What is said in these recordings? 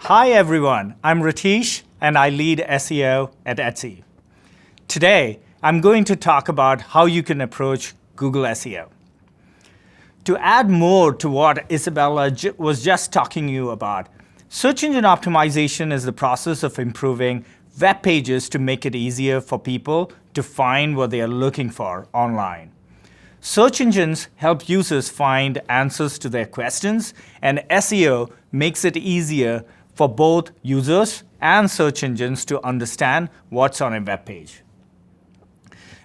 Hi everyone, I'm Ratish and I lead SEO at Etsy. Today, I'm going to talk about how you can approach Google SEO. To add more to what Isabella was just talking to you about, search engine optimization is the process of improving web pages to make it easier for people to find what they are looking for online. Search engines help users find answers to their questions, and SEO makes it easier for both users and search engines to understand what's on a web page.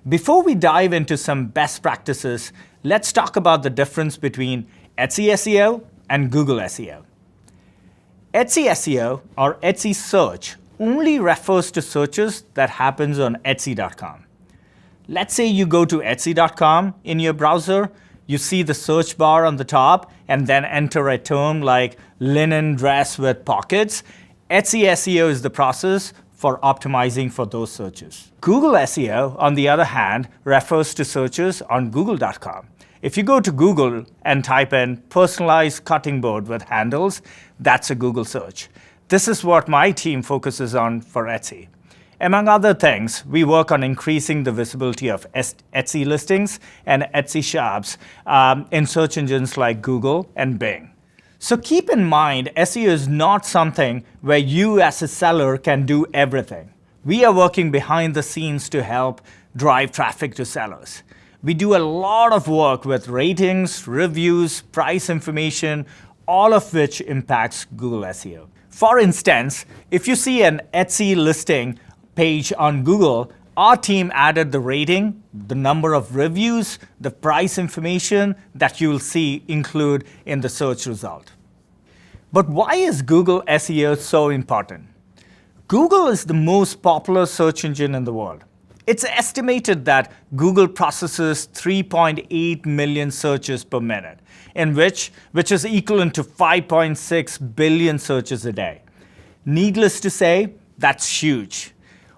Before we dive into some best practices, let's talk about the difference between Etsy SEO and Google SEO. Etsy SEO, or Etsy search, only refers to searches that happens on Etsy.com. Let's say you go to Etsy.com in your browser, you see the search bar on the top, and then enter a term like linen dress with pockets. Etsy SEO is the process for optimizing for those searches. Google SEO, on the other hand, refers to searches on Google.com. If you go to Google and type in personalized cutting board with handles, that's a Google search. This is what my team focuses on for Etsy. Among other things, we work on increasing the visibility of Etsy listings and Etsy shops in search engines like Google and Bing. So keep in mind, SEO is not something where you as a seller can do everything. We are working behind the scenes to help drive traffic to sellers. We do a lot of work with ratings, reviews, price information, all of which impacts Google SEO. For instance, if you see an Etsy listing page on Google, our team added the rating, the number of reviews, the price information that you will see include in the search result. But why is Google SEO so important? Google is the most popular search engine in the world. It's estimated that Google processes 3.8 million searches per minute, which is equivalent to 5.6 billion searches a day. Needless to say, that's huge.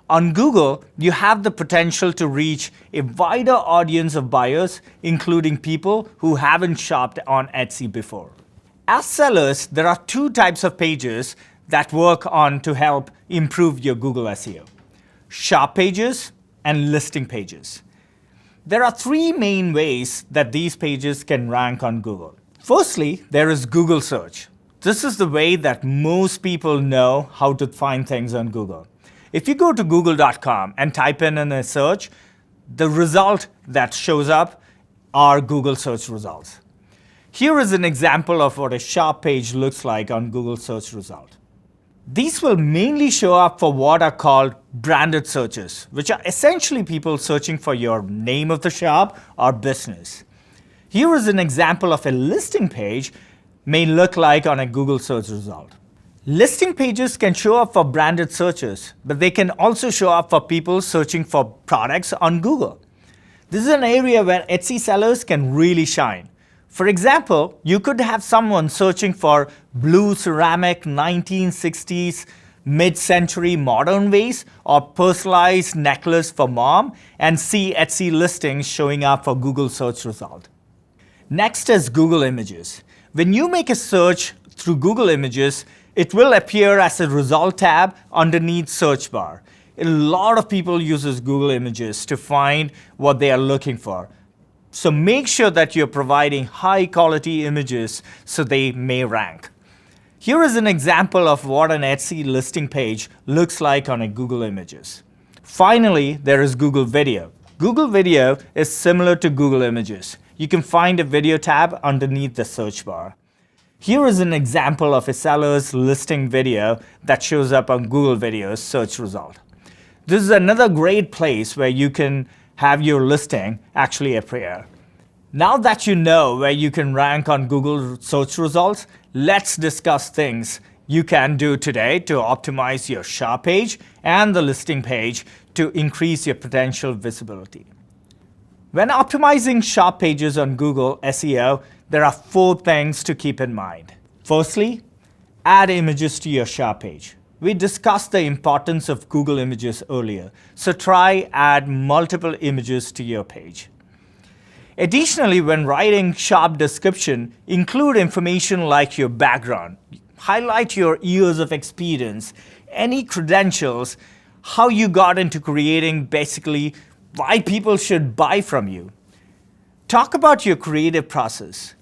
On Google, you have the potential to reach a wider audience of buyers, including people who haven't shopped on Etsy before. As sellers, there are two types of pages that work on to help improve your Google SEO: shop pages and listing pages. There are three main ways that these pages can rank on Google. Firstly, there is Google search. This is the way that most people know how to find things on Google. If you go to google.com and type in a search, the result that shows up are Google search results. Here is an example of what a shop page looks like on Google search result. These will mainly show up for what are called branded searches, which are essentially people searching for your name of the shop or business. Here is an example of a listing page may look like on a Google search result. Listing pages can show up for branded searches, but they can also show up for people searching for products on Google. This is an area where Etsy sellers can really shine. For example, you could have someone searching for blue ceramic 1960s mid-century modern vase or personalized necklace for mom and see Etsy listings showing up for Google search result. Next is Google Images. When you make a search through Google Images, it will appear as a result tab underneath search bar. A lot of people use Google Images to find what they are looking for. So make sure that you're providing high quality images so they may rank. Here is an example of what an Etsy listing page looks like on a Google Images. Finally, there is Google Video. Google Video is similar to Google Images. You can find a video tab underneath the search bar. Here is an example of a seller's listing video that shows up on Google Video's search result. This is another great place where you can have your listing actually appear. Now that you know where you can rank on Google search results, let's discuss things you can do today to optimize your shop page and the listing page to increase your potential visibility. When optimizing shop pages on Google SEO, there are 4 things to keep in mind. Firstly, add images to your shop page. We discussed the importance of Google Images earlier, so try add multiple images to your page. Additionally, when writing shop description, include information like your background, Highlight your years of experience, any credentials, how you got into creating, basically why people should buy from you. Talk about your creative process.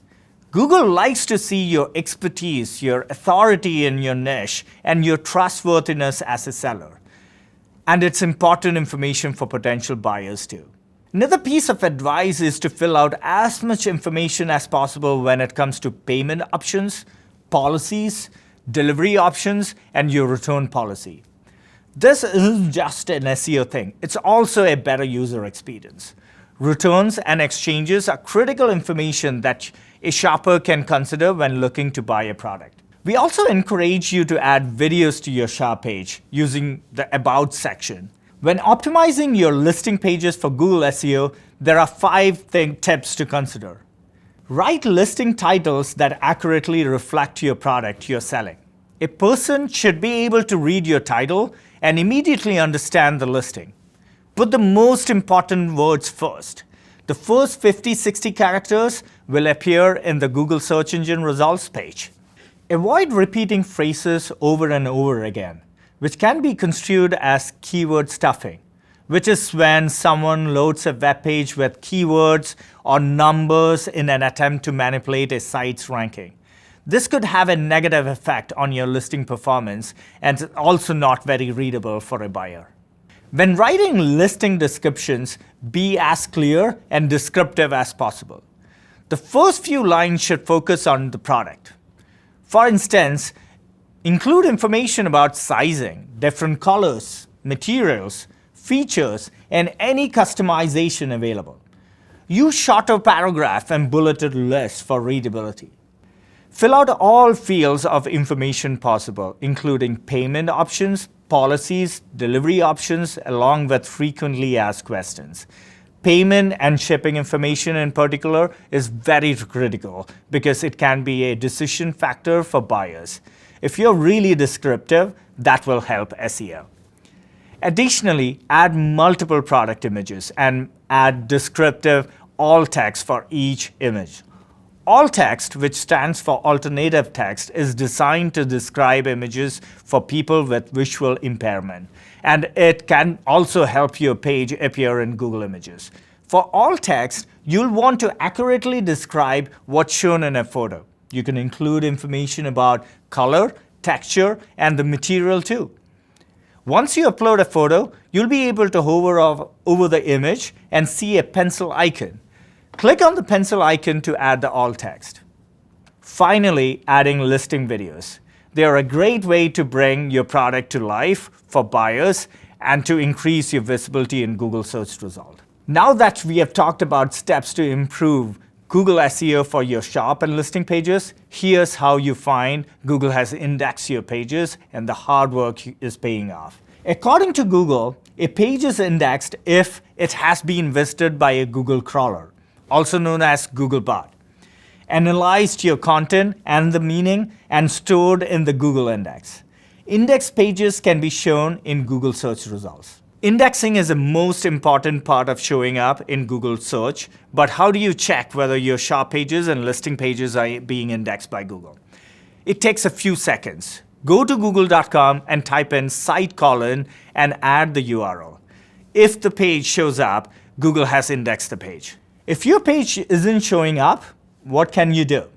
Google likes to see your expertise, your authority in your niche, and your trustworthiness as a seller. And it's important information for potential buyers too. Another piece of advice is to fill out as much information as possible when it comes to payment options, policies, delivery options, and your return policy. This isn't just an SEO thing, it's also a better user experience. Returns and exchanges are critical information that a shopper can consider when looking to buy a product. We also encourage you to add videos to your shop page using the About section. When optimizing your listing pages for Google SEO, there are 5 tips to consider. Write listing titles that accurately reflect your product you're selling. A person should be able to read your title and immediately understand the listing. Put the most important words first. The first 50-60 characters will appear in the Google search engine results page. Avoid repeating phrases over and over again, which can be construed as keyword stuffing, which is when someone loads a web page with keywords or numbers in an attempt to manipulate a site's ranking. This could have a negative effect on your listing performance and also not very readable for a buyer. When writing listing descriptions, be as clear and descriptive as possible. The first few lines should focus on the product. For instance, include information about sizing, different colors, materials, features, and any customization available. Use shorter paragraph and bulleted lists for readability. Fill out all fields of information possible, including payment options, policies, delivery options, along with frequently asked questions. Payment and shipping information in particular is very critical because it can be a decision factor for buyers. If you're really descriptive, that will help SEO. Additionally, add multiple product images and add descriptive alt text for each image. Alt text, which stands for alternative text, is designed to describe images for people with visual impairment, and it can also help your page appear in Google Images. For alt text, you'll want to accurately describe what's shown in a photo. You can include information about color, texture, and the material too. Once you upload a photo, you'll be able to hover over the image and see a pencil icon. Click on the pencil icon to add the alt text. Finally, adding listing videos. They are a great way to bring your product to life for buyers and to increase your visibility in Google search results. Now that we have talked about steps to improve Google SEO for your shop and listing pages, here's how you find Google has indexed your pages and the hard work is paying off. According to Google, a page is indexed if it has been visited by a Google crawler, also known as Googlebot, analyzed your content and the meaning, and stored in the Google index. Indexed pages can be shown in Google search results. Indexing is the most important part of showing up in Google search, but how do you check whether your shop pages and listing pages are being indexed by Google? It takes a few seconds. Go to google.com and type in site : and add the URL. If the page shows up, Google has indexed the page. If your page isn't showing up, what can you do?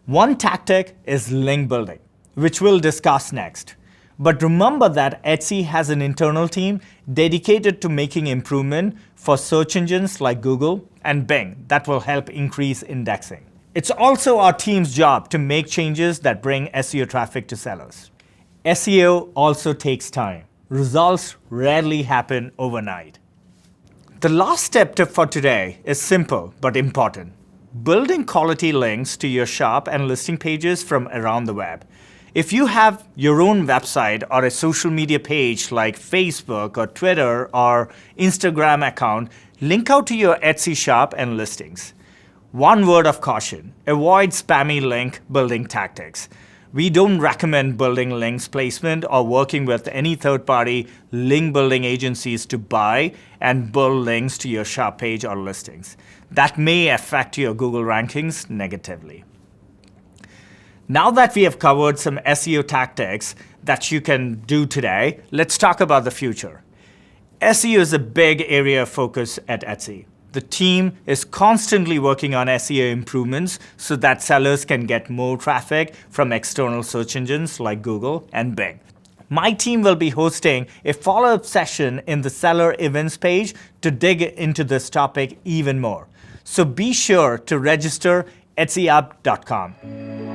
One tactic is link building, which we'll discuss next. But remember that Etsy has an internal team dedicated to making improvement for search engines like Google and Bing that will help increase indexing. It's also our team's job to make changes that bring SEO traffic to sellers. SEO also takes time. Results rarely happen overnight. The last step for today is simple but important. Building quality links to your shop and listing pages from around the web. If you have your own website or a social media page like Facebook or Twitter or Instagram account, link out to your Etsy shop and listings. One word of caution, avoid spammy link building tactics. We don't recommend building links placement or working with any third-party link building agencies to buy and build links to your shop page or listings. That may affect your Google rankings negatively. Now that we have covered some SEO tactics that you can do today, let's talk about the future. SEO is a big area of focus at Etsy. The team is constantly working on SEO improvements so that sellers can get more traffic from external search engines like Google and Bing. My team will be hosting a follow-up session in the seller events page to dig into this topic even more. So be sure to register etsyup.com.